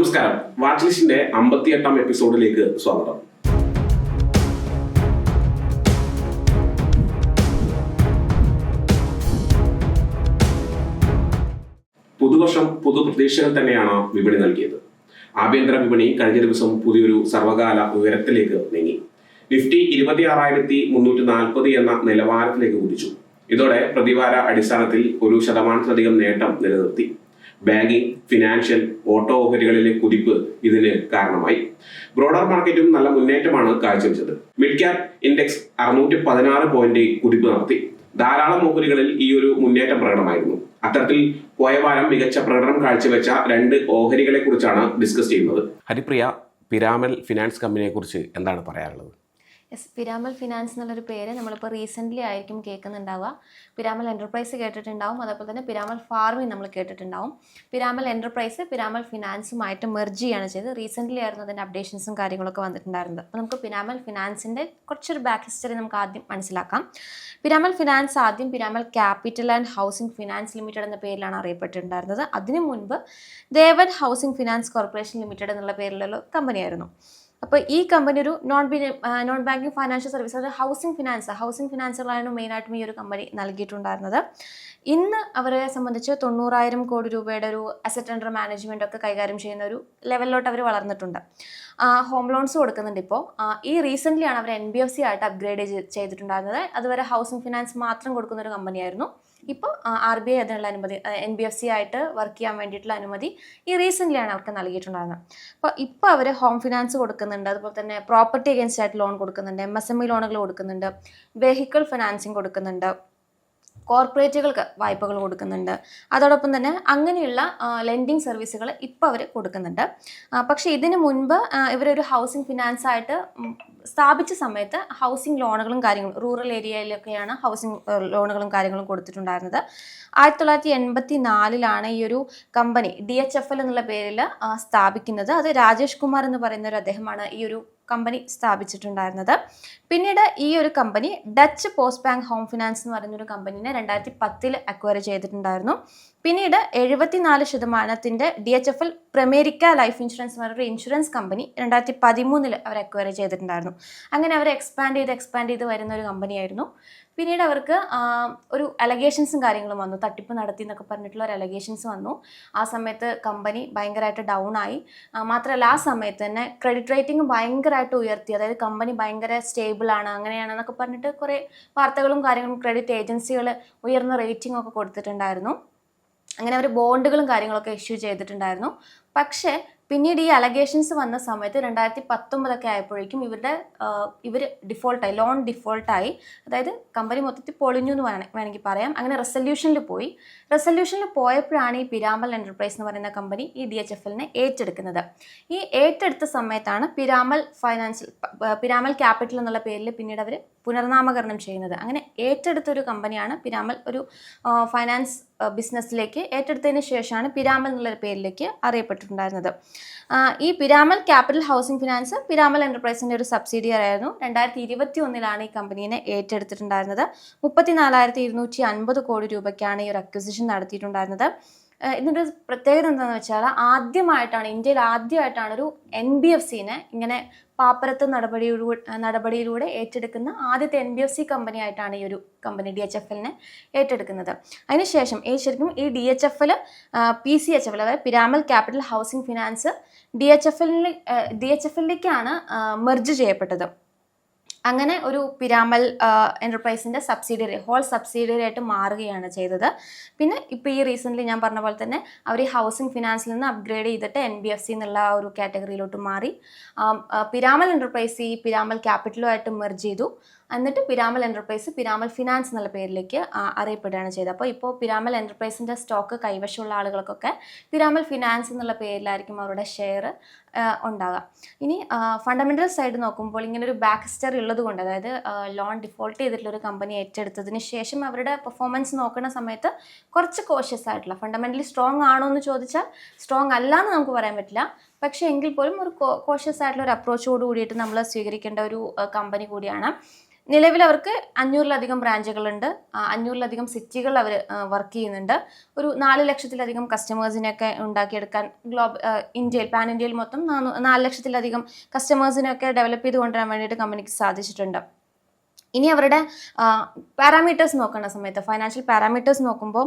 നമസ്കാരം. വാച്ച് ലിസ്റ്റിന്റെ 58ാം എപ്പിസോഡിലേക്ക് സ്വാഗതം. പുതുവർഷം പുതുപ്രതീക്ഷകൾ തന്നെയാണ് വിപണി നൽകിയത്. ആഭ്യന്തര വിപണി കഴിഞ്ഞ ദിവസം പുതിയൊരു സർവകാല ഉയരത്തിലേക്ക് നീങ്ങി. നിഫ്റ്റി 26,340 എന്ന നിലവാരത്തിലേക്ക് കുതിച്ചു. ഇതോടെ പ്രതിവാര അടിസ്ഥാനത്തിൽ 1% നേട്ടം നിലനിർത്തി. ബാങ്കിംഗ്, ഫിനാൻഷ്യൽ, ഓട്ടോ ഓഹരികളിലെ കുതിപ്പ് ഇതിന് കാരണമായി. ബ്രോഡർ മാർക്കറ്റും നല്ല മുന്നേറ്റമാണ് കാഴ്ചവെച്ചത്. മിഡ് ക്യാപ് ഇൻഡെക്സ് 616 പോയിന്റ് കുതിപ്പ് നടത്തി. ധാരാളം ഓഹരികളിൽ ഈ ഒരു മുന്നേറ്റം പ്രകടമായിരുന്നു. അത്തരത്തിൽ പോയ വാരം മികച്ച പ്രകടനം കാഴ്ചവെച്ച 2 ഓഹരികളെ കുറിച്ചാണ് ഡിസ്കസ് ചെയ്യുന്നത്. ഹരിപ്രിയ, പിരാമൽ ഫിനാൻസ് കമ്പനിയെ കുറിച്ച് എന്താണ് പറയാനുള്ളത്? പിരാമൽ ഫിനാൻസ് എന്നുള്ളൊരു പേര് നമ്മളിപ്പോൾ റീസെൻ്റ്ലി ആയിരിക്കും കേൾക്കുന്നുണ്ടാവുക. പിരാമൽ എൻ്റർപ്രൈസ് കേട്ടിട്ടുണ്ടാവും, അതേപോലെ തന്നെ പിരാമൽ ഫാർമിംഗ് നമ്മൾ കേട്ടിട്ടുണ്ടാവും. പിരാമൽ എൻ്റർപ്രൈസ് പിരാമൽ ഫിനാൻസുമായിട്ട് മെർജ് ചെയ്യാണ് ചെയ്ത്. റീസെൻ്റ്ലി ആയിരുന്നു അതിൻ്റെ അപ്ഡേഷൻസും കാര്യങ്ങളൊക്കെ വന്നിട്ടുണ്ടായിരുന്നത്. അപ്പോൾ നമുക്ക് പിരാമൽ ഫിനാൻസിൻ്റെ കുറച്ചൊരു ബാക്ക് ഹിസ്റ്ററി നമുക്ക് ആദ്യം മനസ്സിലാക്കാം. പിരാമൽ ഫിനാൻസ് ആദ്യം Piramal capital and housing finance limited എന്ന പേരിലാണ് അറിയപ്പെട്ടിട്ടുണ്ടായിരുന്നത്. അതിനു മുൻപ് ദേവൻ ഹൗസിംഗ് ഫിനാൻസ് കോർപ്പറേഷൻ ലിമിറ്റഡ് എന്നുള്ള പേരിലുള്ള കമ്പനിയായിരുന്നു. അപ്പോൾ ഈ കമ്പനി ഒരു നോൺ ബാങ്കിങ് ഫൈനാൻഷ്യൽ സർവീസ്, അതായത് ഹൗസിംഗ് ഫിനാൻസുകളാണ് മെയിനായിട്ടും ഈ ഒരു കമ്പനി നൽകിയിട്ടുണ്ടായിരുന്നത്. ഇന്ന് അവരെ സംബന്ധിച്ച് 90,000 കോടി രൂപയുടെ ഒരു അസറ്റ് അണ്ടർ മാനേജ്മെൻ്റ് ഒക്കെ കൈകാര്യം ചെയ്യുന്ന ഒരു ലെവലിലോട്ട് അവർ വളർന്നിട്ടുണ്ട്. ഹോം ലോൺസ് കൊടുക്കുന്നുണ്ട്. ഇപ്പോൾ ഈ റീസെൻ്റ്ലി ആണ് അവർ NBFC ആയിട്ട് അപ്ഗ്രേഡ് ചെയ്തിട്ടുണ്ടായിരുന്നത്. അതുവരെ ഹൗസിംഗ് ഫിനാൻസ് മാത്രം കൊടുക്കുന്ന ഒരു കമ്പനിയായിരുന്നു. ഇപ്പോൾ RBI അതിനുള്ള അനുമതി, NBFC ആയിട്ട് വർക്ക് ചെയ്യാൻ വേണ്ടിയിട്ടുള്ള അനുമതി ഈ റീസെൻ്റ്ലിയാണ് അവർക്ക് നൽകിയിട്ടുണ്ടായിരുന്നത്. ഇപ്പോൾ അവർ ഹോം ഫിനാൻസ് കൊടുക്കുന്നുണ്ട്, അതുപോലെ തന്നെ പ്രോപ്പർട്ടി അഗേൻസ്റ്റ് ആയിട്ട് ലോൺ കൊടുക്കുന്നുണ്ട്, MSME ലോണുകൾ കൊടുക്കുന്നുണ്ട്, വെഹിക്കിൾ ഫിനാൻസിങ് കൊടുക്കുന്നുണ്ട്, കോർപ്പറേറ്റുകൾക്ക് വായ്പകൾ കൊടുക്കുന്നുണ്ട്. അതോടൊപ്പം തന്നെ അങ്ങനെയുള്ള ലെൻഡിങ് സർവീസുകൾ ഇപ്പോൾ അവർ കൊടുക്കുന്നുണ്ട്. പക്ഷേ ഇതിന് മുൻപ് ഇവരൊരു ഹൗസിംഗ് ഫിനാൻസ് ആയിട്ട് സ്ഥാപിച്ച സമയത്ത് ഹൗസിംഗ് ലോണുകളും കാര്യങ്ങളും റൂറൽ ഏരിയയിലൊക്കെയാണ് ഹൗസിംഗ് ലോണുകളും കാര്യങ്ങളും കൊടുത്തിട്ടുണ്ടായിരുന്നത്. 1984 ഈ ഒരു കമ്പനി DHFL എന്നുള്ള പേരിൽ സ്ഥാപിക്കുന്നത്. അത് രാജേഷ് കുമാർ എന്ന് പറയുന്ന ഒരു അദ്ദേഹമാണ് ഈ ഒരു കമ്പനി സ്ഥാപിച്ചിട്ടുണ്ടായിരുന്നത്. പിന്നീട് ഈ ഒരു company Dutch post bank home finance എന്ന് പറയുന്നൊരു കമ്പനിനെ 2010 അക്വയർ ചെയ്തിട്ടുണ്ടായിരുന്നു. പിന്നീട് 74% DHFL പ്രമേരിക്ക ലൈഫ് ഇൻഷുറൻസ് എന്ന് പറഞ്ഞൊരു ഇൻഷുറൻസ് കമ്പനി 2013 അവർ അക്വയർ ചെയ്തിട്ടുണ്ടായിരുന്നു. അങ്ങനെ അവർ എക്സ്പാൻഡ് ചെയ്ത് വരുന്ന ഒരു കമ്പനിയായിരുന്നു. പിന്നീട് അവർക്ക് ഒരു അലഗേഷൻസും കാര്യങ്ങളും വന്നു. തട്ടിപ്പ് നടത്തി എന്നൊക്കെ പറഞ്ഞിട്ടുള്ള ഒരു അലഗേഷൻസ് വന്നു. ആ സമയത്ത് കമ്പനി ഭയങ്കരമായിട്ട് ഡൗൺ ആയി. മാത്രമല്ല ആ സമയത്ത് തന്നെ ക്രെഡിറ്റ് റേറ്റിംഗ് ഭയങ്കരമായിട്ട് ഉയർത്തി. അതായത് കമ്പനി ഭയങ്കര സ്റ്റേബിൾ ആണ്, അങ്ങനെയാണെന്നൊക്കെ പറഞ്ഞിട്ട് കുറേ വാർത്തകളും കാര്യങ്ങളും ക്രെഡിറ്റ് ഏജൻസികൾ ഉയർന്ന റേറ്റിംഗ് ഒക്കെ കൊടുത്തിട്ടുണ്ടായിരുന്നു. അങ്ങനെ അവർ ബോണ്ടുകളും കാര്യങ്ങളൊക്കെ ഇഷ്യൂ ചെയ്തിട്ടുണ്ടായിരുന്നു. പക്ഷേ പിന്നീട് ഈ അലഗേഷൻസ് വന്ന സമയത്ത് 2019 ആയപ്പോഴേക്കും ഇവർ ഡിഫോൾട്ടായി, ലോൺ ഡിഫോൾട്ടായി. അതായത് കമ്പനി മൊത്തത്തിൽ പൊളിഞ്ഞു എന്ന് വേണമെങ്കിൽ പറയാം. അങ്ങനെ റെസൊല്യൂഷനിൽ പോയപ്പോഴാണ് ഈ പിരാമൽ എൻ്റർപ്രൈസ് എന്ന് പറയുന്ന കമ്പനി ഈ DHFLനെ ഏറ്റെടുക്കുന്നത്. ഈ ഏറ്റെടുത്ത സമയത്താണ് പിരാമൽ ക്യാപിറ്റൽ എന്നുള്ള പേരിൽ പിന്നീട് അവർ പുനർനാമകരണം ചെയ്യുന്നത്. അങ്ങനെ ഏറ്റെടുത്തൊരു കമ്പനിയാണ് പിരാമൽ. ഒരു ഫൈനാൻസ് ബിസിനസ്സിലേക്ക് ഏറ്റെടുത്തതിന് ശേഷമാണ് പിരാമൽ എന്നുള്ള പേരിലേക്ക് അറിയപ്പെട്ടിട്ടുണ്ടായിരുന്നത്. ഈ Piramal capital housing finance Piramal എൻ്റർപ്രൈസിൻ്റെ ഒരു സബ്സിഡിയറി ആയിരുന്നു. 2021 ഈ കമ്പനീനെ ഏറ്റെടുത്തിട്ടുണ്ടായിരുന്നത്. 34,250 കോടി രൂപയ്ക്കാണ് ഈ ഒരു അക്വിസിഷൻ നടത്തിയിട്ടുണ്ടായിരുന്നത്. ഇതിൻ്റെ ഒരു പ്രത്യേകത എന്താണെന്ന് വെച്ചാൽ ഇന്ത്യയിൽ ആദ്യമായിട്ടാണ് ഒരു NBFCനെ ഇങ്ങനെ പാപ്പരത്ത് നടപടിയിലൂടെ ഏറ്റെടുക്കുന്ന ആദ്യത്തെ NBFC കമ്പനിയായിട്ടാണ് ഈ ഒരു കമ്പനി DHFLനെ ഏറ്റെടുക്കുന്നത്. അതിനുശേഷം ശരിക്കും ഈ PCHFL അതായത് പിരാമൽ ക്യാപിറ്റൽ ഹൗസിംഗ് ഫിനാൻസ് DHFLിലേക്കാണ് മെർജ് ചെയ്യപ്പെട്ടത്. അങ്ങനെ ഒരു പിരാമൽ എൻ്റർപ്രൈസിൻ്റെ ഹോൾ സബ്സിഡിയറി ആയിട്ട് മാറുകയാണ് ചെയ്തത്. പിന്നെ ഇപ്പോൾ ഈ റീസെൻ്റ്ലി ഞാൻ പറഞ്ഞ പോലെ തന്നെ അവർ ഈ ഹൗസിംഗ് ഫിനാൻസിൽ നിന്ന് അപ്ഗ്രേഡ് ചെയ്തിട്ട് NBFC എന്നുള്ള ഒരു കാറ്റഗറിയിലോട്ട് മാറി. പിരാമൽ എൻ്റർപ്രൈസ് ഈ പിരാമൽ ക്യാപിറ്റലുമായിട്ട് മെർജ് ചെയ്തു. എന്നിട്ട് പിരാമൽ എൻ്റർപ്രൈസ് പിരാമൽ ഫിനാൻസ് എന്നുള്ള പേരിലേക്ക് അറിയപ്പെടുകയാണ് ചെയ്തത്. അപ്പോൾ ഇപ്പോൾ പിരാമൽ എൻ്റർപ്രൈസിൻ്റെ സ്റ്റോക്ക് കൈവശമുള്ള ആളുകൾക്കൊക്കെ പിരാമൽ ഫിനാൻസ് എന്നുള്ള പേരിലായിരിക്കും അവരുടെ ഷെയർ ഉണ്ടാകുക. ഇനി ഫണ്ടമെൻ്റൽ സൈഡ് നോക്കുമ്പോൾ ഇങ്ങനെ ഒരു ബാക്ക് ഹിസ്റ്ററി ഉള്ളത് കൊണ്ട്, അതായത് ലോൺ ഡിഫോൾട്ട് ചെയ്തിട്ടുള്ളൊരു കമ്പനി ഏറ്റെടുത്തതിന് ശേഷം അവരുടെ പെർഫോമൻസ് നോക്കുന്ന സമയത്ത് കുറച്ച് കോഷ്യസ് ആയിട്ടുള്ള, ഫണ്ടമെൻ്റലി സ്ട്രോങ് ആണോ എന്ന് ചോദിച്ചാൽ സ്ട്രോങ് അല്ല എന്ന് നമുക്ക് പറയാൻ പറ്റില്ല. പക്ഷേ എങ്കിൽ പോലും ഒരു കോഷ്യസ് ആയിട്ടുള്ള ഒരു അപ്രോച്ചോട് കൂടിയിട്ട് നമ്മൾ സ്വീകരിക്കേണ്ട ഒരു കമ്പനി കൂടിയാണ്. നിലവിൽ അവർക്ക് 500-ലധികം ബ്രാഞ്ചുകളുണ്ട്, 500-ലധികം സിറ്റികളിൽ അവർ വർക്ക് ചെയ്യുന്നുണ്ട്. ഒരു 4 ലക്ഷത്തിലധികം കസ്റ്റമേഴ്സിനെയൊക്കെ ഉണ്ടാക്കിയെടുക്കാൻ പാൻ ഇന്ത്യയിൽ മൊത്തം 4 ലക്ഷത്തിലധികം കസ്റ്റമേഴ്സിനെയൊക്കെ ഡെവലപ്പ് ചെയ്ത് കൊണ്ടുവരാൻ വേണ്ടിയിട്ട് കമ്പനിക്ക് സാധിച്ചിട്ടുണ്ട്. ഇനി അവരുടെ പാരാമീറ്റേഴ്സ് നോക്കുന്ന സമയത്ത് ഫൈനാൻഷ്യൽ പാരാമീറ്റേഴ്സ് നോക്കുമ്പോൾ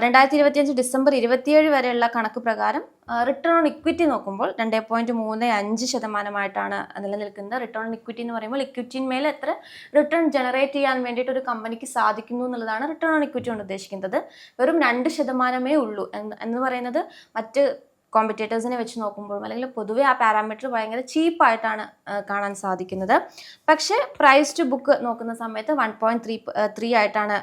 2025 ഡിസംബർ 27 വരെയുള്ള കണക്ക് പ്രകാരം റിട്ടേൺ ഓൺ ഇക്വിറ്റി നോക്കുമ്പോൾ 2.35% നിലനിൽക്കുന്നത്. റിട്ടേൺ ഓൺ ഇക്വിറ്റി എന്ന് പറയുമ്പോൾ ഇക്വിറ്റിന്മേൽ എത്ര റിട്ടേൺ ജനറേറ്റ് ചെയ്യാൻ വേണ്ടിയിട്ട് ഒരു കമ്പനിക്ക് സാധിക്കുന്നു എന്നുള്ളതാണ് റിട്ടേൺ ഓൺ ഇക്വിറ്റി കൊണ്ട് ഉദ്ദേശിക്കുന്നത്. വെറും 2% ഉള്ളൂ എന്ന് പറയുന്നത് മറ്റ് കോമ്പറ്റേറ്റേഴ്സിനെ വെച്ച് നോക്കുമ്പോഴും അല്ലെങ്കിൽ പൊതുവെ ആ പാരാമീറ്റർ ഭയങ്കര ചീപ്പായിട്ടാണ് കാണാൻ സാധിക്കുന്നത്. പക്ഷേ പ്രൈസ് ടു ബുക്ക് നോക്കുന്ന സമയത്ത് 1.3 ആയിട്ടാണ്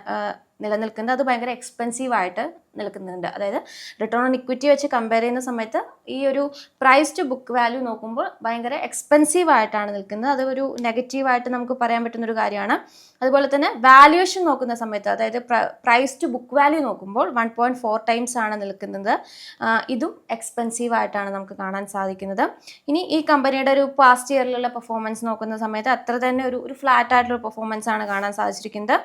നിലനിൽക്കുന്നത്. അത് ഭയങ്കര എക്സ്പെൻസീവ് ആയിട്ട് നിൽക്കുന്നുണ്ട്. അതായത് റിട്ടേൺ ഓൺ ഇക്വിറ്റി വെച്ച് കമ്പയർ ചെയ്യുന്ന സമയത്ത് ഈ ഒരു പ്രൈസ് ടു ബുക്ക് വാല്യൂ നോക്കുമ്പോൾ ഭയങ്കര എക്സ്പെൻസീവ് ആയിട്ടാണ് നിൽക്കുന്നത്. അത് ഒരു നെഗറ്റീവായിട്ട് നമുക്ക് പറയാൻ പറ്റുന്നൊരു കാര്യമാണ്. അതുപോലെ തന്നെ വാല്യുവേഷൻ നോക്കുന്ന സമയത്ത് അതായത് പ്രൈസ് ടു ബുക്ക് വാല്യൂ നോക്കുമ്പോൾ 1.4 ടൈംസ് ആണ് നിൽക്കുന്നത്. ഇതും എക്സ്പെൻസീവ് ആയിട്ടാണ് നമുക്ക് കാണാൻ സാധിക്കുന്നത്. ഇനി ഈ കമ്പനിയുടെ ഒരു പാസ്റ്റ് ഇയറിലുള്ള പെർഫോമൻസ് നോക്കുന്ന സമയത്ത് അത്ര തന്നെ ഒരു ഫ്ലാറ്റ് ആയിട്ടുള്ള പെർഫോമൻസ് ആണ് കാണാൻ സാധിച്ചിരിക്കുന്നത്.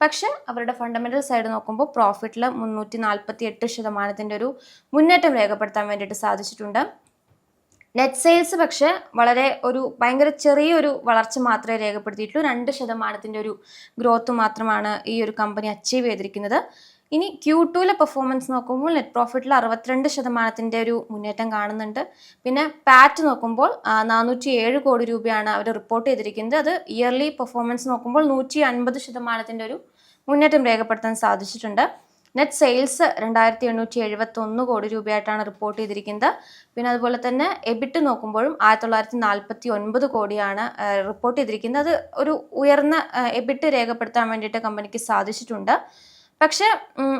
പക്ഷെ അവരുടെ ഫണ്ടമെന്റൽ സൈഡ് നോക്കുമ്പോൾ പ്രോഫിറ്റിൽ 348% ഒരു മുന്നേറ്റം രേഖപ്പെടുത്താൻ വേണ്ടിയിട്ട് സാധിച്ചിട്ടുണ്ട്. നെറ്റ് സെയിൽസ് പക്ഷേ വളരെ ഭയങ്കര ചെറിയൊരു വളർച്ച മാത്രമേ രേഖപ്പെടുത്തിയിട്ടുള്ളൂ. 2% ഒരു ഗ്രോത്ത് മാത്രമാണ് ഈ ഒരു കമ്പനി അച്ചീവ് ചെയ്തിരിക്കുന്നത്. ഇനി Q2 പെർഫോമൻസ് നോക്കുമ്പോൾ നെറ്റ് പ്രോഫിറ്റിൽ 62% ഒരു മുന്നേറ്റം കാണുന്നുണ്ട്. പിന്നെ പാറ്റ് നോക്കുമ്പോൾ 407 കോടി രൂപയാണ് അവർ റിപ്പോർട്ട് ചെയ്തിരിക്കുന്നത്. അത് ഇയർലി പെർഫോമൻസ് നോക്കുമ്പോൾ 150% ഒരു മുന്നേറ്റം രേഖപ്പെടുത്താൻ സാധിച്ചിട്ടുണ്ട്. നെറ്റ് സെയിൽസ് 2871 കോടി രൂപയായിട്ടാണ് റിപ്പോർട്ട് ചെയ്തിരിക്കുന്നത്. പിന്നെ അതുപോലെ തന്നെ എബിറ്റ് നോക്കുമ്പോഴും 1949 കോടിയാണ് റിപ്പോർട്ട് ചെയ്തിരിക്കുന്നത്. അത് ഒരു ഉയർന്ന എബിറ്റ് രേഖപ്പെടുത്താൻ വേണ്ടിയിട്ട് കമ്പനിക്ക് സാധിച്ചിട്ടുണ്ട്. പക്ഷേ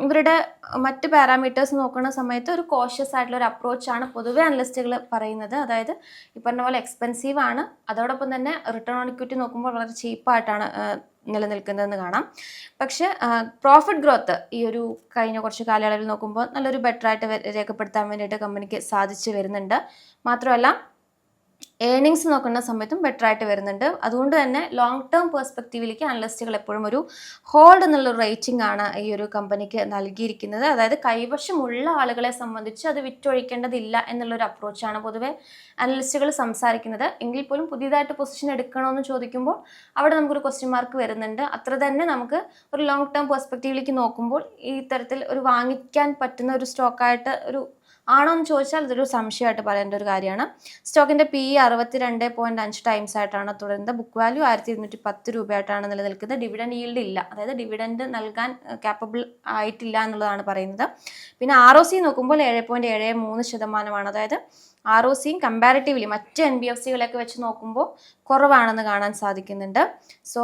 ഇവരുടെ മറ്റ് പാരാമീറ്റേഴ്സ് നോക്കുന്ന സമയത്ത് ഒരു കോഷ്യസ് ആയിട്ടുള്ള ഒരു അപ്രോച്ചാണ് പൊതുവെ അനലിസ്റ്റുകൾ പറയുന്നത്. അതായത് ഈ പറഞ്ഞ പോലെ എക്സ്പെൻസീവ് ആണ്, അതോടൊപ്പം തന്നെ റിട്ടേൺ ഓൺ ഇക്വിറ്റി നോക്കുമ്പോൾ വളരെ ചീപ്പായിട്ടാണ് നിലനിൽക്കുന്നതെന്ന് കാണാം. പക്ഷേ പ്രോഫിറ്റ് ഗ്രോത്ത് ഈ ഒരു കഴിഞ്ഞ കുറച്ച് കാലയളവിൽ നോക്കുമ്പോൾ നല്ലൊരു ബെറ്റർ ആയിട്ട് രേഖപ്പെടുത്താൻ വേണ്ടിയിട്ട് കമ്പനിക്ക് സാധിച്ചു വരുന്നുണ്ട്. മാത്രമല്ല ഏർണിങ്സ് നോക്കുന്ന സമയത്തും ബെറ്റർ ആയിട്ട് വരുന്നുണ്ട്. അതുകൊണ്ട് തന്നെ ലോങ് ടേം പെർസ്പെക്റ്റീവിലേക്ക് അനലിസ്റ്റുകൾ എപ്പോഴും ഒരു ഹോൾഡ് എന്നുള്ള റേറ്റിംഗ് ആണ് ഈ ഒരു കമ്പനിക്ക് നൽകിയിരിക്കുന്നത്. അതായത് കൈവശമുള്ള ആളുകളെ സംബന്ധിച്ച് അത് വിറ്റൊഴിക്കേണ്ടതില്ല എന്നുള്ളൊരു അപ്രോച്ചാണ് പൊതുവെ അനലിസ്റ്റുകൾ സംസാരിക്കുന്നത്. എങ്കിൽ പോലും പുതിയതായിട്ട് പൊസിഷൻ എടുക്കണമെന്ന് ചോദിക്കുമ്പോൾ അവിടെ നമുക്കൊരു ക്വസ്റ്റ്യൻ മാർക്ക് വരുന്നുണ്ട്. അത്ര തന്നെ നമുക്ക് ഒരു ലോങ് ടേം പെർസ്പെക്റ്റീവിലേക്ക് നോക്കുമ്പോൾ ഈ തരത്തിൽ ഒരു വാങ്ങിക്കാൻ പറ്റുന്ന ഒരു സ്റ്റോക്കായിട്ട് ആണോ എന്ന് ചോദിച്ചാൽ ഇതൊരു സംശയമായിട്ട് പറയേണ്ട ഒരു കാര്യമാണ്. സ്റ്റോക്കിൻ്റെ PE 62.5 ടൈംസ് ആയിട്ടാണ് തുടരുന്നത്. ബുക്ക് വാല്യൂ 1210 രൂപയായിട്ടാണ് നിലനിൽക്കുന്നത്. ഡിവിഡൻഡ് ഈൽഡ് ഇല്ല, അതായത് ഡിവിഡൻഡ് നൽകാൻ കാപ്പബിൾ ആയിട്ടില്ല എന്നുള്ളതാണ് പറയുന്നത്. പിന്നെ ROC നോക്കുമ്പോൾ 7.73%. അതായത് ROCയും കമ്പാരിറ്റീവ്ലി മറ്റ് NBFCകളൊക്കെ വെച്ച് നോക്കുമ്പോൾ കുറവാണെന്ന് കാണാൻ സാധിക്കുന്നുണ്ട്. സോ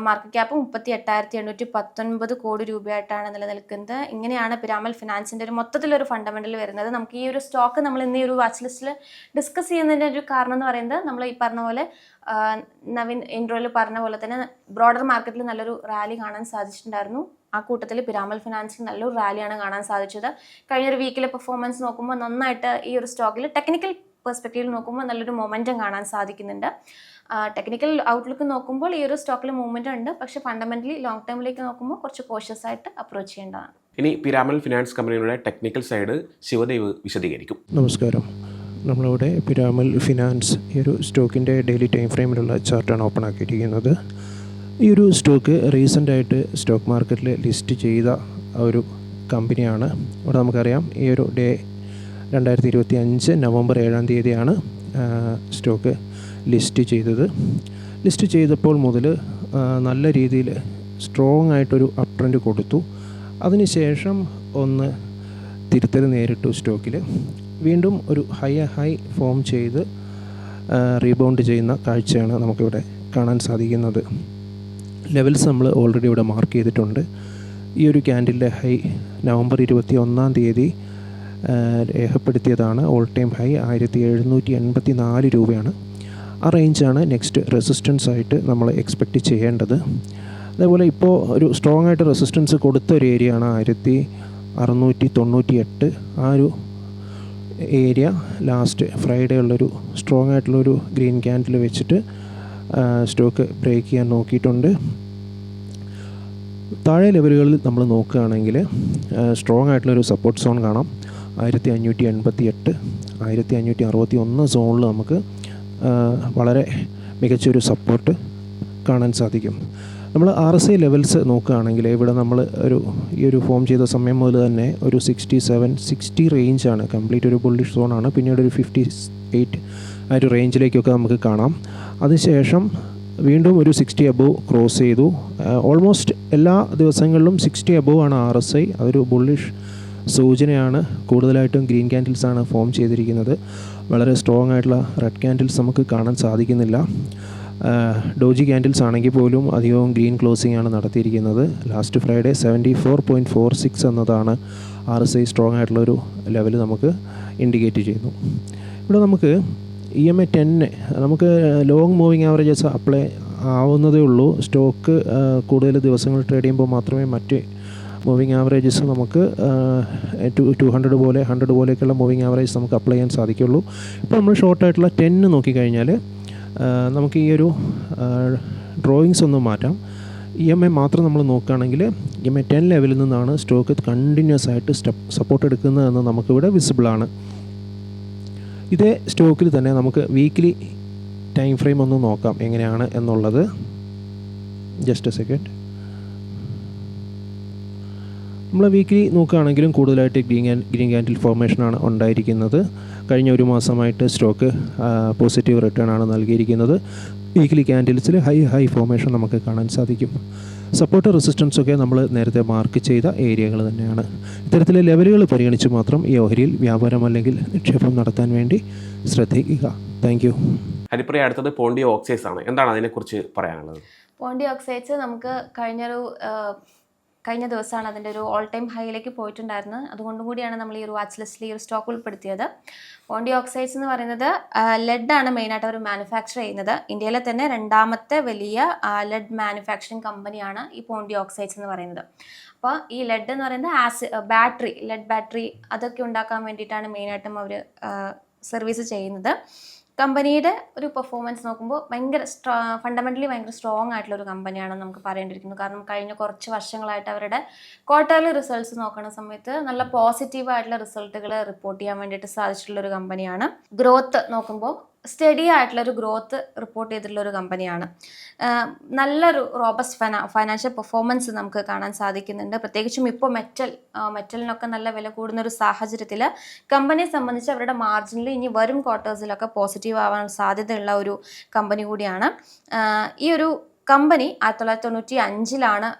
മാർക്കറ്റ് ക്യാപ്പ് 38,819 കോടി രൂപയായിട്ടാണ് നിലനിൽക്കുന്നത്. ഇങ്ങനെയാണ് പിരാമൽ ഫിനാൻസിൻ്റെ ഒരു മൊത്തത്തിലൊരു ഫണ്ടമെൻ്റൽ വരുന്നത്. നമുക്ക് ഈ ഒരു സ്റ്റോക്ക് നമ്മൾ ഇന്ന് ഈ ഒരു വാച്ച് ലിസ്റ്റിൽ ഡിസ്കസ് ചെയ്യുന്നതിൻ്റെ ഒരു കാരണം എന്ന് പറയുന്നത് നമ്മൾ ഈ പറഞ്ഞ പോലെ നവീൻ ഇൻട്രോയിൽ പറഞ്ഞ പോലെ തന്നെ ബ്രോഡർ മാർക്കറ്റിൽ നല്ലൊരു റാലി കാണാൻ സാധിച്ചിട്ടുണ്ടായിരുന്നു. ആ കൂട്ടത്തിൽ പിരാമൽ ഫിനാൻസിൽ നല്ലൊരു റാലിയാണ് കാണാൻ സാധിച്ചത്. കഴിഞ്ഞൊരു വീക്കിലെ പെർഫോമൻസ് നോക്കുമ്പോൾ നന്നായിട്ട് ഈ ഒരു സ്റ്റോക്കിൽ ടെക്നിക്കൽ പെർസ്പെക്റ്റീവിൽ നോക്കുമ്പോൾ നല്ലൊരു മൊമെൻറ്റം കാണാൻ സാധിക്കുന്നുണ്ട്. ടെക്നിക്കൽ ഔട്ട്ലുക്ക് നോക്കുമ്പോൾ ഈ ഒരു സ്റ്റോക്കിൽ മൂവ്മെൻറ്റ് ഉണ്ട്. പക്ഷേ ഫണ്ടമെൻ്റലി ലോങ് ടേമിലേക്ക് നോക്കുമ്പോൾ കുറച്ച് കോഷ്യസ് ആയിട്ട് അപ്രോച്ച് ചെയ്യേണ്ടതാണ്. ഇനി പിരാമൽ ഫിനാൻസ് കമ്പനിയുടെ ടെക്നിക്കൽ സൈഡ് ശിവദേവ് വിശദീകരിക്കും. നമസ്കാരം. നമ്മളിവിടെ പിരാമൽ ഫിനാൻസ് ഈ ഒരു സ്റ്റോക്കിൻ്റെ ഡെയിലി ടൈം ഫ്രെയിമിലുള്ള ചാർട്ടാണ് ഓപ്പൺ ആക്കിയിരിക്കുന്നത്. ഈ ഒരു സ്റ്റോക്ക് റീസെൻ്റായിട്ട് സ്റ്റോക്ക് മാർക്കറ്റിൽ ലിസ്റ്റ് ചെയ്ത ഒരു കമ്പനിയാണ്. ഇവിടെ നമുക്കറിയാം ഈ ഒരു ഡേ 2025 നവംബർ 7-ാം തീയതിയാണ് സ്റ്റോക്ക് ലിസ്റ്റ് ചെയ്തത്. ലിസ്റ്റ് ചെയ്തപ്പോൾ മുതൽ നല്ല രീതിയിൽ സ്ട്രോങ് ആയിട്ടൊരു അപ് ട്രെൻഡ് കൊടുത്തു. അതിനുശേഷം ഒന്ന് തിരുത്തൽ നേരിട്ടു. സ്റ്റോക്കിൽ വീണ്ടും ഒരു ഹൈ ഫോം ചെയ്ത് റീബൗണ്ട് ചെയ്യുന്ന കാഴ്ചയാണ് നമുക്കിവിടെ കാണാൻ സാധിക്കുന്നത്. ലെവൽസ് നമ്മൾ ഓൾറെഡി ഇവിടെ മാർക്ക് ചെയ്തിട്ടുണ്ട്. ഈ ഒരു ക്യാൻഡിലിൻ്റെ ഹൈ നവംബർ 21-ാം തീയതി രേഖപ്പെടുത്തിയതാണ്. ഓൾ ടൈം ഹൈ 1784 രൂപയാണ്. ആ റേഞ്ചാണ് നെക്സ്റ്റ് റെസിസ്റ്റൻസ് ആയിട്ട് നമ്മൾ എക്സ്പെക്റ്റ് ചെയ്യേണ്ടത്. അതേപോലെ ഇപ്പോൾ ഒരു സ്ട്രോങ് ആയിട്ട് റെസിസ്റ്റൻസ് കൊടുത്ത ഒരു ഏരിയയാണ് 1698. ആ ഒരു ഏരിയ ലാസ്റ്റ് ഫ്രൈഡേ ഉള്ളൊരു സ്ട്രോങ് ആയിട്ടുള്ളൊരു ഗ്രീൻ ക്യാൻഡിൽ വെച്ചിട്ട് സ്റ്റോക്ക് ബ്രേക്ക് ചെയ്യാൻ നോക്കിയിട്ടുണ്ട്. താഴെ ലെവലുകളിൽ നമ്മൾ നോക്കുകയാണെങ്കിൽ സ്ട്രോങ് ആയിട്ടുള്ളൊരു സപ്പോർട്ട് സോൺ കാണാം. 1588, 1561 സോണിൽ നമുക്ക് വളരെ മികച്ചൊരു സപ്പോർട്ട് കാണാൻ സാധിക്കും. നമ്മൾ RSI ലെവൽസ് നോക്കുകയാണെങ്കിൽ ഇവിടെ നമ്മൾ ഈ ഒരു ഫോം ചെയ്ത സമയം മുതൽ തന്നെ ഒരു 67-60 റേഞ്ചാണ്, കംപ്ലീറ്റ് ഒരു ബുള്ളിഷ് സോണാണ്. പിന്നീട് ഒരു 58 ആ ഒരു റേഞ്ചിലേക്കൊക്കെ നമുക്ക് കാണാം. അതിനുശേഷം വീണ്ടും ഒരു 60 അബോവ് ക്രോസ് ചെയ്തു. ഓൾമോസ്റ്റ് എല്ലാ ദിവസങ്ങളിലും 60 അബോവ് ആണ് RSI. അതൊരു ബുള്ളിഷ് സൂചനയാണ്. കൂടുതലായിട്ടും ഗ്രീൻ ക്യാൻഡിൽസാണ് ഫോം ചെയ്തിരിക്കുന്നത്. വളരെ സ്ട്രോങ് ആയിട്ടുള്ള റെഡ് ക്യാൻഡിൽസ് നമുക്ക് കാണാൻ സാധിക്കുന്നില്ല. ഡോജി ക്യാൻഡിൽസ് ആണെങ്കിൽ പോലും അധികവും ഗ്രീൻ ക്ലോസിംഗ് ആണ് നടത്തിയിരിക്കുന്നത്. ലാസ്റ്റ് ഫ്രൈഡേ 74.46 എന്നതാണ് RSI സ്ട്രോങ് ആയിട്ടുള്ളൊരു ലെവൽ നമുക്ക് ഇൻഡിക്കേറ്റ് ചെയ്യുന്നു. ഇവിടെ നമുക്ക് EMA 10 നമുക്ക് ലോങ് മൂവിങ് ആവറേജസ് അപ്ലൈ ആവുന്നതേ ഉള്ളൂ. സ്റ്റോക്ക് കൂടുതൽ ദിവസങ്ങൾ ട്രേഡ് ചെയ്യുമ്പോൾ മാത്രമേ മറ്റ് മൂവിങ് ആവറേജസ് നമുക്ക് 200 പോലെ 100 പോലെയൊക്കെയുള്ള മൂവിങ് ആവറേജ് നമുക്ക് അപ്ലൈ ചെയ്യാൻ സാധിക്കുള്ളൂ. ഇപ്പോൾ നമ്മൾ ഷോർട്ടായിട്ടുള്ള 10 നോക്കിക്കഴിഞ്ഞാൽ നമുക്ക് ഈ ഒരു ഡ്രോയിങ്സ് ഒന്നും മാറ്റാം. EMA മാത്രം നമ്മൾ നോക്കുകയാണെങ്കിൽ EMA 10 ലെവലിൽ നിന്നാണ് സ്റ്റോക്ക് കണ്ടിന്യൂസ് ആയിട്ട് സപ്പോർട്ട് എടുക്കുന്നതെന്ന് നമുക്കിവിടെ വിസിബിളാണ്. ഇതേ സ്റ്റോക്കിൽ തന്നെ നമുക്ക് വീക്ക്ലി ടൈം ഫ്രെയിം ഒന്ന് നോക്കാം എങ്ങനെയാണ് എന്നുള്ളത്. Just A second. നമ്മൾ വീക്ക്ലി നോക്കുകയാണെങ്കിലും കൂടുതലായിട്ട് ഗ്രീൻ ക്യാൻഡിൽ ഫോർമേഷനാണ് ഉണ്ടായിരിക്കുന്നത്. കഴിഞ്ഞ ഒരു മാസമായിട്ട് സ്റ്റോക്ക് പോസിറ്റീവ് റിട്ടേൺ ആണ് നൽകിയിരിക്കുന്നത്. വീക്ക്ലി ക്യാൻഡിൽസിൽ ഹൈ ഫോർമേഷൻ നമുക്ക് കാണാൻ സാധിക്കും. സപ്പോർട്ട് റെസിസ്റ്റൻസൊക്കെ നമ്മൾ നേരത്തെ മാർക്ക് ചെയ്ത ഏരിയകൾ തന്നെയാണ്. ഇത്തരത്തിലെ ലെവലുകൾ പരിഗണിച്ച് മാത്രം ഈ ഓഹരിയിൽ വ്യാപാരം അല്ലെങ്കിൽ നിക്ഷേപം നടത്താൻ വേണ്ടി ശ്രദ്ധിക്കുക. Thank U. ഹരിപ്രിയ, അടുത്തത് പോണ്ടി ഓക്സൈഡ്സ് ആണ്. എന്താണ് അതിനെക്കുറിച്ച് പറയാനുള്ളത്? പോണ്ടി ഓക്സൈഡ്സ് നമുക്ക് കഴിഞ്ഞ ദിവസമാണ് അതിൻ്റെ ഒരു ഓൾ ടൈം ഹൈയിലേക്ക് പോയിട്ടുണ്ടായിരുന്നത്. അതുകൊണ്ടും കൂടിയാണ് നമ്മൾ ഈ ഒരു വാച്ച് ലിസ്റ്റിൽ ഈ ഒരു സ്റ്റോക്ക് ഉൾപ്പെടുത്തിയത്. പോണ്ടി ഓക്സൈഡ്സ് എന്ന് പറയുന്നത് ലെഡാണ് മെയിനായിട്ട് അവർ മാനുഫാക്ചർ ചെയ്യുന്നത്. ഇന്ത്യയിലെ തന്നെ 2ാമത്തെ വലിയ ലെഡ് മാനുഫാക്ചറിങ് കമ്പനിയാണ് ഈ പോണ്ടി ഓക്സൈഡ്സ് എന്ന് പറയുന്നത്. അപ്പോൾ ഈ ലെഡ് എന്ന് പറയുന്നത് ലെഡ് ബാറ്ററി അതൊക്കെ ഉണ്ടാക്കാൻ വേണ്ടിയിട്ടാണ് മെയിനായിട്ടും അവർ സർവീസ് ചെയ്യുന്നത്. കമ്പനിയുടെ ഒരു പെർഫോമൻസ് നോക്കുമ്പോൾ ഫണ്ടമെൻ്റലി ഭയങ്കര സ്ട്രോങ് ആയിട്ടുള്ളൊരു കമ്പനിയാണെന്ന് നമുക്ക് പറയേണ്ടിയിരിക്കുന്നു. കാരണം കഴിഞ്ഞ കുറച്ച് വർഷങ്ങളായിട്ട് അവരുടെ ക്വാർട്ടർലി റിസൾട്ട്സ് നോക്കുന്ന സമയത്ത് നല്ല പോസിറ്റീവായിട്ടുള്ള റിസൾട്ടുകൾ റിപ്പോർട്ട് ചെയ്യാൻ വേണ്ടിയിട്ട് സാധിച്ചിട്ടുള്ളൊരു കമ്പനിയാണ്. ഗ്രോത്ത് നോക്കുമ്പോൾ സ്റ്റഡി ആയിട്ടുള്ളൊരു ഗ്രോത്ത് റിപ്പോർട്ട് ചെയ്തിട്ടുള്ളൊരു കമ്പനിയാണ്. നല്ലൊരു റോബസ്റ്റ് ഫൈനാൻഷ്യൽ പെർഫോമൻസ് നമുക്ക് കാണാൻ സാധിക്കുന്നുണ്ട്. പ്രത്യേകിച്ചും ഇപ്പോൾ മെറ്റലിനൊക്കെ നല്ല വില കൂടുന്ന ഒരു സാഹചര്യത്തിൽ കമ്പനിയെ സംബന്ധിച്ച് അവരുടെ മാർജിനിൽ ഇനി വരും ക്വാർട്ടേഴ്സിലൊക്കെ പോസിറ്റീവ് ആവാൻ സാധ്യതയുള്ള ഒരു കമ്പനി കൂടിയാണ്. ഈ ഒരു കമ്പനി 1995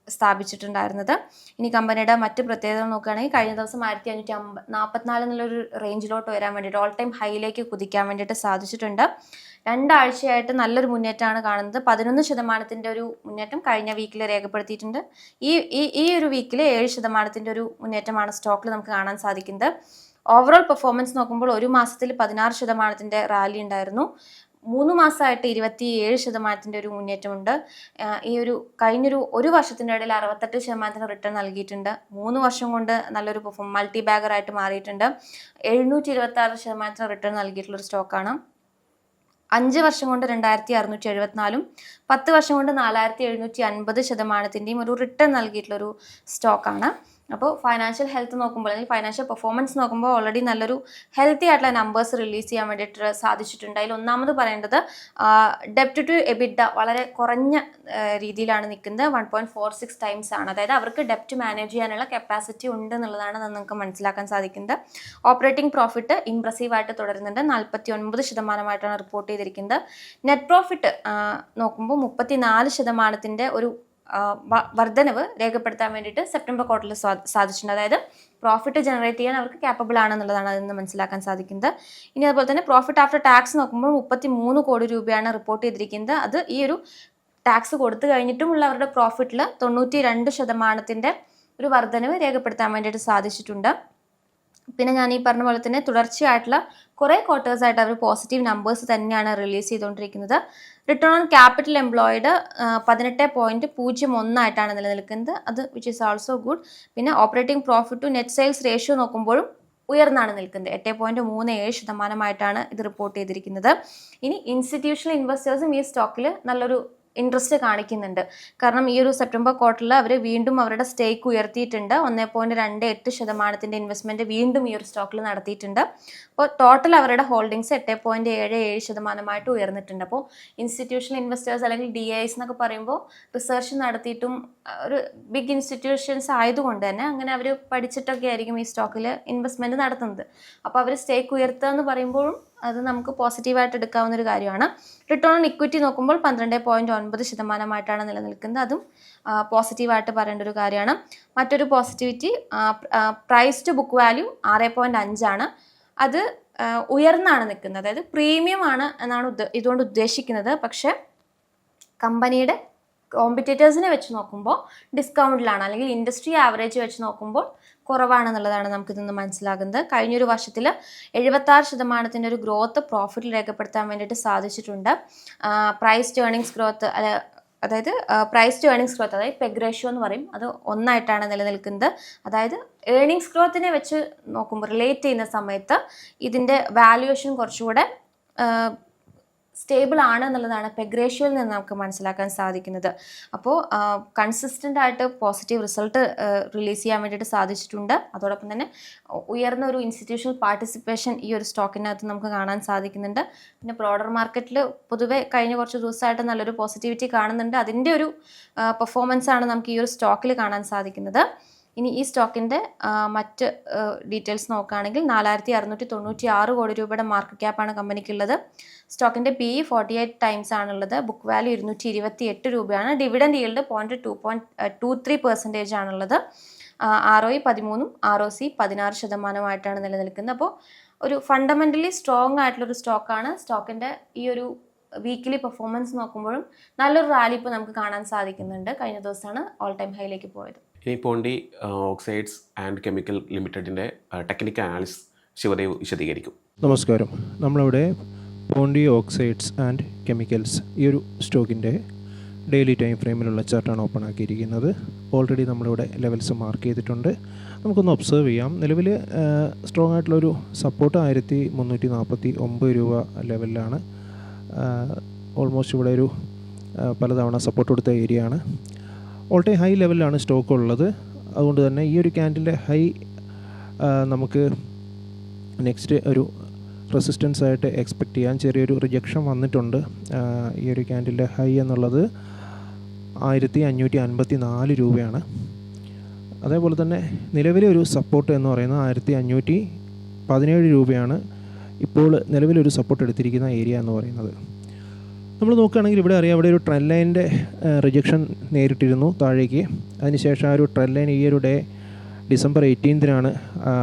സ്ഥാപിച്ചിട്ടുണ്ടായിരുന്നത്. ഇനി കമ്പനിയുടെ മറ്റ് പ്രത്യേകതകൾ നോക്കുകയാണെങ്കിൽ കഴിഞ്ഞ ദിവസം 1544 എന്നുള്ളൊരു റേഞ്ചിലോട്ട് വരാൻ വേണ്ടിയിട്ട് ഓൾ ടൈം ഹൈയിലേക്ക് കുതിക്കാൻ വേണ്ടിയിട്ട് സാധിച്ചിട്ടുണ്ട്. 2 ആഴ്ചയായിട്ട് നല്ലൊരു മുന്നേറ്റമാണ് കാണുന്നത്. 11% ഒരു മുന്നേറ്റം കഴിഞ്ഞ വീക്കിൽ രേഖപ്പെടുത്തിയിട്ടുണ്ട്. ഈ ഒരു വീക്കിൽ 7% ഒരു മുന്നേറ്റമാണ് സ്റ്റോക്കിൽ നമുക്ക് കാണാൻ സാധിക്കുന്നത്. ഓവറോൾ പെർഫോമൻസ് നോക്കുമ്പോൾ ഒരു മാസത്തിൽ 16% റാലി ഉണ്ടായിരുന്നു. 3 മാസമായിട്ട് 27% ഒരു മുന്നേറ്റമുണ്ട്. ഈ ഒരു വർഷത്തിൻ്റെ ഇടയിൽ 68% റിട്ടേൺ നൽകിയിട്ടുണ്ട്. 3 വർഷം കൊണ്ട് നല്ലൊരു മൾട്ടി ബാഗറായിട്ട് മാറിയിട്ടുണ്ട്. 726% റിട്ടേൺ നൽകിയിട്ടുള്ളൊരു സ്റ്റോക്കാണ്. 5 വർഷം കൊണ്ട് 2674, 10 വർഷം കൊണ്ട് 4750% ഒരു റിട്ടേൺ നൽകിയിട്ടുള്ളൊരു സ്റ്റോക്കാണ്. അപ്പോൾ ഫൈനാൻഷ്യൽ ഹെൽത്ത് നോക്കുമ്പോൾ അല്ലെങ്കിൽ ഫൈനാൻഷ്യൽ പെർഫോമൻസ് നോക്കുമ്പോൾ ഓൾറെഡി നല്ലൊരു ഹെൽത്തി ആയിട്ടുള്ള നമ്പേഴ്സ് റിലീസ് ചെയ്യാൻ വേണ്ടിയിട്ട് സാധിച്ചിട്ടുണ്ട്. അതിൽ ഒന്നാമത് പറയേണ്ടത് ഡെപ്റ്റ് ടു എബിഡ വളരെ കുറഞ്ഞ രീതിയിലാണ് നിൽക്കുന്നത്. 1.46 ടൈംസ് ആണ്. അതായത് അവർക്ക് ഡെപ്റ്റ് മാനേജ് ചെയ്യാനുള്ള കപ്പാസിറ്റി ഉണ്ട് എന്നുള്ളതാണ് നമുക്ക് മനസ്സിലാക്കാൻ സാധിക്കുന്നത്. ഓപ്പറേറ്റിംഗ് പ്രോഫിറ്റ് ഇംപ്രസീവായിട്ട് തുടരുന്നുണ്ട്. 49% റിപ്പോർട്ട് ചെയ്തിരിക്കുന്നത്. നെറ്റ് പ്രോഫിറ്റ് നോക്കുമ്പോൾ 34% ഒരു വർധനവ് രേഖപ്പെടുത്താൻ വേണ്ടിയിട്ട് സെപ്റ്റംബർ ക്വാർട്ടറിൽ സാധിച്ചിട്ടുണ്ട്. അതായത് പ്രോഫിറ്റ് ജനറേറ്റ് ചെയ്യാൻ അവർക്ക് ക്യാപ്പബിൾ ആണെന്നുള്ളതാണ് അതിൽ നിന്ന് മനസ്സിലാക്കാൻ സാധിക്കുന്നത്. ഇനി അതുപോലെ തന്നെ പ്രോഫിറ്റ് ആഫ്റ്റർ ടാക്സ് നോക്കുമ്പോൾ 33 കോടി രൂപയാണ് റിപ്പോർട്ട് ചെയ്തിരിക്കുന്നത്. അത് ഈ ഒരു ടാക്സ് കൊടുത്തു കഴിഞ്ഞിട്ടുമുള്ള അവരുടെ പ്രോഫിറ്റിൽ 92% ഒരു വർധനവ് രേഖപ്പെടുത്താൻ വേണ്ടിയിട്ട് സാധിച്ചിട്ടുണ്ട്. പിന്നെ ഞാൻ ഈ പറഞ്ഞ പോലെ തന്നെ തുടർച്ചയായിട്ടുള്ള കുറേ ക്വാർട്ടേഴ്സായിട്ട് അവർ പോസിറ്റീവ് നമ്പേഴ്സ് തന്നെയാണ് റിലീസ് ചെയ്തുകൊണ്ടിരിക്കുന്നത്. റിട്ടേൺ ഓൺ ക്യാപിറ്റൽ എംപ്ലോയിഡ് 18.01 ആയിട്ടാണ് നിലനിൽക്കുന്നത്. അത് വിച്ച് ഈസ് ഓൾസോ ഗുഡ്. പിന്നെ operating profit to net sales ratio നോക്കുമ്പോഴും ഉയർന്നാണ് നിൽക്കുന്നത്. 8.37% ഇത് റിപ്പോർട്ട് ചെയ്തിരിക്കുന്നത്. ഇനി ഇൻസ്റ്റിറ്റ്യൂഷണൽ ഇൻവെസ്റ്റേഴ്സും ഈ സ്റ്റോക്കിൽ നല്ലൊരു ഇൻട്രസ്റ്റ് കാണിക്കുന്നുണ്ട്. കാരണം ഈ ഒരു സെപ്റ്റംബർ ക്വാർട്ടറിൽ അവർ വീണ്ടും അവരുടെ സ്റ്റേക്ക് ഉയർത്തിയിട്ടുണ്ട്. 1.28% ഇൻവെസ്റ്റ്മെൻറ്റ് വീണ്ടും ഈ ഒരു സ്റ്റോക്കിൽ നടത്തിയിട്ടുണ്ട്. അപ്പോൾ ടോട്ടൽ അവരുടെ ഹോൾഡിങ്സ് 8.77% ഉയർന്നിട്ടുണ്ട്. അപ്പോൾ ഇൻസ്റ്റിറ്റ്യൂഷണൽ ഇൻവെസ്റ്റേഴ്സ് അല്ലെങ്കിൽ DIs എന്നൊക്കെ പറയുമ്പോൾ റിസർച്ച് നടത്തിയിട്ടും ഒരു ബിഗ് ഇൻസ്റ്റിറ്റ്യൂഷൻസ് ആയതുകൊണ്ട് തന്നെ അങ്ങനെ അവർ പഠിച്ചിട്ടൊക്കെ ആയിരിക്കും ഈ സ്റ്റോക്കിൽ ഇൻവെസ്റ്റ്മെൻറ്റ് നടത്തുന്നത്. അപ്പോൾ അവർ സ്റ്റേക്ക് ഉയർത്തുക എന്ന് പറയുമ്പോഴും അത് നമുക്ക് പോസിറ്റീവായിട്ട് എടുക്കാവുന്ന ഒരു കാര്യമാണ്. റിട്ടേൺ ഓൺ ഇക്വിറ്റി നോക്കുമ്പോൾ 12.9% നിലനിൽക്കുന്നത്. അതും പോസിറ്റീവായിട്ട് പറയേണ്ട ഒരു കാര്യമാണ്. മറ്റൊരു positivity price to book value 6.5 അത് ഉയർന്നാണ് നിൽക്കുന്നത്. അതായത് പ്രീമിയം ആണ് എന്നാണ് ഇതുകൊണ്ട് ഉദ്ദേശിക്കുന്നത്. പക്ഷേ കമ്പനിയുടെ കോമ്പറ്റീറ്റേഴ്സിനെ വെച്ച് നോക്കുമ്പോൾ ഡിസ്കൗണ്ടിലാണ്, അല്ലെങ്കിൽ ഇൻഡസ്ട്രി ആവറേജ് വെച്ച് നോക്കുമ്പോൾ കുറവാണെന്നുള്ളതാണ് നമുക്കിതൊന്ന് മനസ്സിലാകുന്നത്. കഴിഞ്ഞൊരു വർഷത്തിൽ 76% ഒരു ഗ്രോത്ത് പ്രോഫിറ്റിൽ രേഖപ്പെടുത്താൻ വേണ്ടിയിട്ട് സാധിച്ചിട്ടുണ്ട്. പ്രൈസ് ടു ഏർണിങ്സ് ഗ്രോത്ത് അതായത് പെഗ് റേഷ്യോ എന്ന് പറയും, അത് 1 നിലനിൽക്കുന്നത്. അതായത് ഏർണിങ്സ് ഗ്രോത്തിനെ വെച്ച് നോക്കുമ്പോൾ റിലേറ്റ് ചെയ്യുന്ന സമയത്ത് ഇതിൻ്റെ വാല്യുവേഷൻ കുറച്ചുകൂടെ സ്റ്റേബിൾ ആണ് എന്നുള്ളതാണ് പെഗ് റേഷ്യോയിൽ നിന്ന് നമുക്ക് മനസ്സിലാക്കാൻ സാധിക്കുന്നത്. അപ്പോൾ കൺസിസ്റ്റൻ്റ് ആയിട്ട് പോസിറ്റീവ് റിസൾട്ട് റിലീസ് ചെയ്യാൻ വേണ്ടിയിട്ട് സാധിച്ചിട്ടുണ്ട്. അതോടൊപ്പം തന്നെ ഉയർന്ന ഒരു ഇൻസ്റ്റിറ്റ്യൂഷണൽ പാർട്ടിസിപ്പേഷൻ ഈ ഒരു സ്റ്റോക്കിനകത്ത് നമുക്ക് കാണാൻ സാധിക്കുന്നുണ്ട്. പിന്നെ ബ്രോഡർ മാർക്കറ്റിൽ പൊതുവെ കഴിഞ്ഞ കുറച്ച് ദിവസമായിട്ട് നല്ലൊരു പോസിറ്റിവിറ്റി കാണുന്നുണ്ട്. അതിൻ്റെ ഒരു പെർഫോമൻസ് ആണ് നമുക്ക് ഈ ഒരു സ്റ്റോക്കിൽ കാണാൻ സാധിക്കുന്നത്. ഇനി ഈ സ്റ്റോക്കിൻ്റെ മറ്റ് ഡീറ്റെയിൽസ് നോക്കുകയാണെങ്കിൽ 4,696 കോടി രൂപയുടെ മാർക്കറ്റ് ക്യാപ്പാണ് കമ്പനിക്കുള്ളത്. സ്റ്റോക്കിൻ്റെ PE 48 ടൈംസ് ആണുള്ളത്. ബുക്ക് വാല്യൂ 228 രൂപയാണ്. ഡിവിഡൻഡ് ഈൽഡ് 2.23% ആണുള്ളത്. ROE 13%, ROC 16% നിലനിൽക്കുന്നത്. അപ്പോൾ ഒരു ഫണ്ടമെൻ്റലി സ്ട്രോങ് ആയിട്ടുള്ളൊരു സ്റ്റോക്കാണ്. സ്റ്റോക്കിൻ്റെ ഈ ഒരു വീക്കിലി പെർഫോമൻസ് നോക്കുമ്പോഴും നല്ലൊരു റാലി ഇപ്പോൾ നമുക്ക് കാണാൻ സാധിക്കുന്നുണ്ട്. കഴിഞ്ഞ ദിവസമാണ് ഓൾ ടൈം ഹൈയിലേക്ക് പോയത്. ഇനി പോണ്ടി ഓക്സൈഡ്സ് ആൻഡ് കെമിക്കൽ ലിമിറ്റഡിൻ്റെ ടെക്നിക്കൽ അനാലിസിസ് ശിവദേവ് വിശദീകരിക്കും. നമസ്കാരം. നമ്മളിവിടെ പോണ്ടി ഓക്സൈഡ്സ് ആൻഡ് കെമിക്കൽസ് ഈ ഒരു സ്റ്റോക്കിൻ്റെ ഡെയിലി ടൈം ഫ്രെയിമിലുള്ള ചാർട്ടാണ് ഓപ്പൺ ആക്കിയിരിക്കുന്നത്. ഓൾറെഡി നമ്മളിവിടെ ലെവൽസ് മാർക്ക് ചെയ്തിട്ടുണ്ട്. നമുക്കൊന്ന് ഒബ്സർവ് ചെയ്യാം. നിലവിൽ സ്ട്രോങ് ആയിട്ടുള്ളൊരു സപ്പോർട്ട് 1349 രൂപ ലെവലിലാണ്. ഓൾമോസ്റ്റ് ഇവിടെ ഒരു പലതവണ സപ്പോർട്ട് കൊടുത്ത ഏരിയ ആണ്. ഓൾ ടൈം ഹൈ ലെവലിലാണ് സ്റ്റോക്ക് ഉള്ളത്. അതുകൊണ്ട് തന്നെ ഈ ഒരു ക്യാൻഡിലെ ഹൈ നമുക്ക് നെക്സ്റ്റ് ഒരു റെസിസ്റ്റൻസ് ആയിട്ട് എക്സ്പെക്റ്റ് ചെയ്യാൻ ചെറിയൊരു റിജക്ഷൻ വന്നിട്ടുണ്ട്. ഈ ഒരു ക്യാൻഡിലെ ഹൈ എന്നുള്ളത് 1554 രൂപയാണ്. അതേപോലെ തന്നെ നിലവിലെ ഒരു സപ്പോർട്ട് എന്ന് പറയുന്നത് 1517 രൂപയാണ് ഇപ്പോൾ നിലവിലൊരു സപ്പോർട്ട് എടുത്തിരിക്കുന്ന ഏരിയ എന്ന് പറയുന്നത്. നമ്മൾ നോക്കുകയാണെങ്കിൽ ഇവിടെ അറിയാം, ഇവിടെ ഒരു ട്രെൻഡ് ലൈനിൻ്റെ റിജക്ഷൻ നേരിട്ടിരുന്നു താഴേക്ക്. അതിനുശേഷം ആ ഒരു ട്രെൻഡ് ലൈൻ ഈ ഒരു ഡേ December 18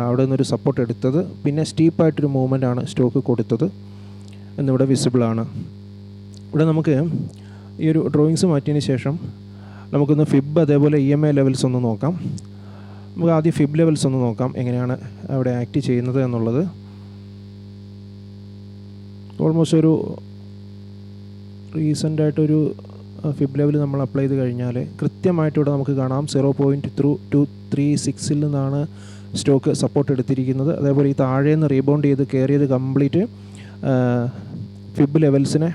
അവിടെ നിന്നൊരു സപ്പോർട്ട് എടുത്തത്. പിന്നെ സ്റ്റീപ്പായിട്ടൊരു മൂവ്മെൻ്റ് ആണ് സ്റ്റോക്ക് കൊടുത്തത് എന്നിവിടെ വിസിബിളാണ്. ഇവിടെ നമുക്ക് ഈ ഒരു ഡ്രോയിങ്സ് മാറ്റിയതിന് ശേഷം നമുക്കൊന്ന് ഫിബ് അതേപോലെ EMA ലെവൽസ് ഒന്ന് നോക്കാം. നമുക്ക് ആദ്യം ഫിബ് ലെവൽസ് ഒന്ന് നോക്കാം, എങ്ങനെയാണ് അവിടെ ആക്ട് ചെയ്യുന്നത് എന്നുള്ളത്. ഓൾമോസ്റ്റ് ഒരു റീസെൻ്റായിട്ടൊരു ഫിബ് ലെവൽ നമ്മൾ അപ്ലൈ ചെയ്ത് കഴിഞ്ഞാൽ കൃത്യമായിട്ട് ഇവിടെ നമുക്ക് കാണാം 0.236 നിന്നാണ് സ്റ്റോക്ക് സപ്പോർട്ട് എടുത്തിരിക്കുന്നത്. അതേപോലെ ഈ താഴേന്ന് റീബൗണ്ട് ചെയ്ത് കയറിയത് കംപ്ലീറ്റ് ഫിബ് ലെവൽസിനെ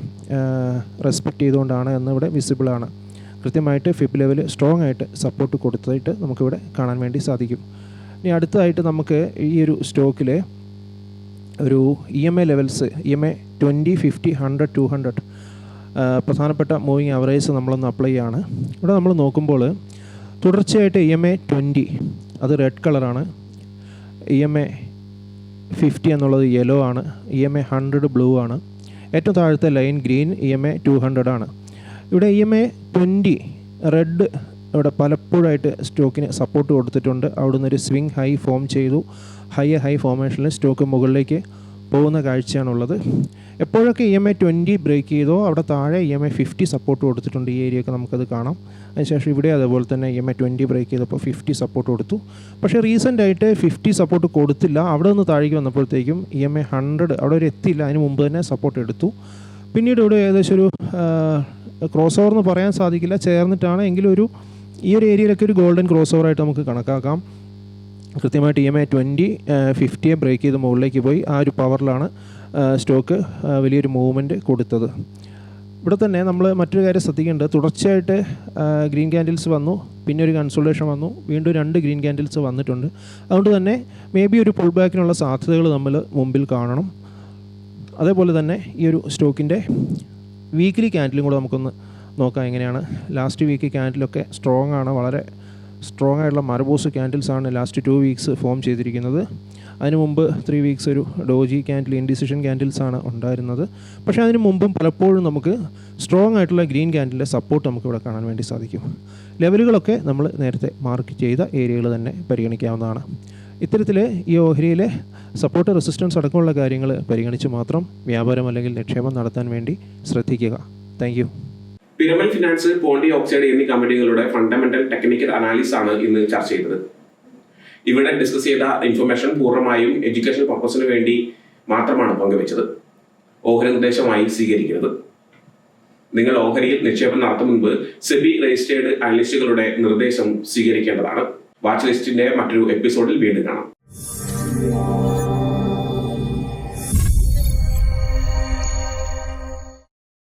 റെസ്പെക്റ്റ് ചെയ്തുകൊണ്ടാണ് എന്നിവിടെ വിസിബിളാണ്. കൃത്യമായിട്ട് ഫിബ് ലെവൽ സ്ട്രോങ് ആയിട്ട് സപ്പോർട്ട് കൊടുത്തതായിട്ട് നമുക്കിവിടെ കാണാൻ വേണ്ടി സാധിക്കും. ഇനി അടുത്തതായിട്ട് നമുക്ക് ഈ ഒരു സ്റ്റോക്കിൽ ഒരു EMA ലെവൽസ് EMA 20, 50, 100, 200 പ്രധാനപ്പെട്ട മൂവിങ് ആവറേജ് നമ്മളൊന്ന് അപ്ലൈ ചെയ്യാണ്. ഇവിടെ നമ്മൾ നോക്കുമ്പോൾ തുടർച്ചയായിട്ട് EMA 20 അത് റെഡ് കളറാണ്, EMA 50 എന്നുള്ളത് യെല്ലോ ആണ്, EMA 100 ബ്ലൂ ആണ്, ഏറ്റവും താഴത്തെ ലൈൻ ഗ്രീൻ EMA 200 ആണ്. ഇവിടെ EMA 20 റെഡ് ഇവിടെ പലപ്പോഴായിട്ട് സ്റ്റോക്കിന് സപ്പോർട്ട് കൊടുത്തിട്ടുണ്ട്. അവിടുന്ന് ഒരു സ്വിങ് ഹൈ ഫോം ചെയ്തു. ഹൈ ഫോർമേഷനിൽ സ്റ്റോക്ക് മുകളിലേക്ക് പോകുന്ന കാഴ്ചയാണുള്ളത്. എപ്പോഴൊക്കെ EMA 20 ബ്രേക്ക് ചെയ്തോ അവിടെ താഴെ EMA 50 സപ്പോർട്ട് കൊടുത്തിട്ടുണ്ട്. ഈ ഏരിയയൊക്കെ നമുക്കത് കാണാം. അതിനുശേഷം ഇവിടെ അതേപോലെ തന്നെ EMA 20 ബ്രേക്ക് ചെയ്തപ്പോൾ 50 സപ്പോർട്ട് കൊടുത്തു. പക്ഷേ റീസെൻ്റായിട്ട് 50 സപ്പോർട്ട് കൊടുത്തില്ല. അവിടെ നിന്ന് താഴേക്ക് വന്നപ്പോഴത്തേക്കും EMA 100 അവിടെ ഒരു എത്തിയില്ല. അതിന് മുമ്പ് തന്നെ സപ്പോർട്ട് എടുത്തു. പിന്നീട് ഇവിടെ ഏകദേശം ഒരു ക്രോസ് ഓവർ എന്ന് പറയാൻ സാധിക്കില്ല, ചേർന്നിട്ടാണ് എങ്കിലും ഈ ഒരു ഏരിയയിലൊക്കെ ഒരു ഗോൾഡൻ ക്രോസ് ഓവറായിട്ട് നമുക്ക് കണക്കാക്കാം. കൃത്യമായിട്ട് EMA 20 50 ബ്രേക്ക് ചെയ്ത് മുകളിലേക്ക് പോയി. ആ ഒരു പവറിലാണ് സ്റ്റോക്ക് വലിയൊരു മൂവ്മെൻറ്റ് കൊടുത്തത്. ഇവിടെ തന്നെ നമ്മൾ മറ്റൊരു കാര്യം ശ്രദ്ധിക്കേണ്ടത്, തുടർച്ചയായിട്ട് ഗ്രീൻ ക്യാൻഡിൽസ് വന്നു, പിന്നെ ഒരു കൺസോൾട്ടേഷൻ വന്നു, വീണ്ടും 2 ഗ്രീൻ ക്യാൻഡിൽസ് വന്നിട്ടുണ്ട്. അതുകൊണ്ട് തന്നെ മേ ബി ഒരു പുൾ ബാക്കിനുള്ള സാധ്യതകൾ നമ്മൾ മുമ്പിൽ കാണണം. അതേപോലെ തന്നെ ഈ ഒരു സ്റ്റോക്കിൻ്റെ വീക്ക്ലി ക്യാൻഡിലും കൂടെ നമുക്കൊന്ന് നോക്കാം എങ്ങനെയാണ്. ലാസ്റ്റ് വീക്ക് ക്യാൻഡിലൊക്കെ സ്ട്രോങ് ആണ്, വളരെ സ്ട്രോങ് ആയിട്ടുള്ള മരബോസ് ക്യാൻഡിൽസാണ് ലാസ്റ്റ് 2 വീക്സ് ഫോം ചെയ്തിരിക്കുന്നത്. അതിന് മുമ്പ് 3 വീക്സ് ഒരു ഡോജി ക്യാൻഡിൽ, ഇൻഡിസിഷൻ ക്യാൻഡിൽസാണ് ഉണ്ടായിരുന്നത്. പക്ഷേ അതിന് മുമ്പും പലപ്പോഴും നമുക്ക് സ്ട്രോങ് ആയിട്ടുള്ള ഗ്രീൻ ക്യാൻഡിലിൻ്റെ സപ്പോർട്ട് നമുക്ക് ഇവിടെ കാണാൻ വേണ്ടി സാധിക്കും. ലെവലുകളൊക്കെ നമ്മൾ നേരത്തെ മാർക്ക് ചെയ്ത ഏരിയകൾ തന്നെ പരിഗണിക്കാവുന്നതാണ്. ഇത്തരത്തിൽ ഈ ഓഹരിയിലെ സപ്പോർട്ട്, റെസിസ്റ്റൻസ് അടക്കമുള്ള കാര്യങ്ങൾ പരിഗണിച്ച് മാത്രം വ്യാപാരം അല്ലെങ്കിൽ നിക്ഷേപം നടത്താൻ വേണ്ടി ശ്രദ്ധിക്കുക. Thank you. Piramal finance, Pondy oxide എന്നീ കമ്പനികളുടെ ഫണ്ടമെന്റൽ ടെക്നിക്കൽ അനാലിസിസ് ആണ് ഇന്ന് ചർച്ച ചെയ്തത്. ഇവിടെ ഡിസ്കസ് ചെയ്ത ഇൻഫർമേഷൻ പൂർണ്ണമായും എഡ്യൂക്കേഷൻ പർപ്പസിന് വേണ്ടി മാത്രമാണ് പങ്കുവച്ചത്. ഓഹരി നിർദ്ദേശമായി സ്വീകരിക്കരുത്. നിങ്ങൾ ഓഹരിയിൽ നിക്ഷേപം നടത്തും മുൻപ് സെബി രജിസ്റ്റേർഡ് അനലിസ്റ്റുകളുടെ നിർദ്ദേശം സ്വീകരിക്കേണ്ടതാണ്. വാച്ച് ലിസ്റ്റിന്റെ മറ്റൊരു എപ്പിസോഡിൽ വീണ്ടും കാണാം.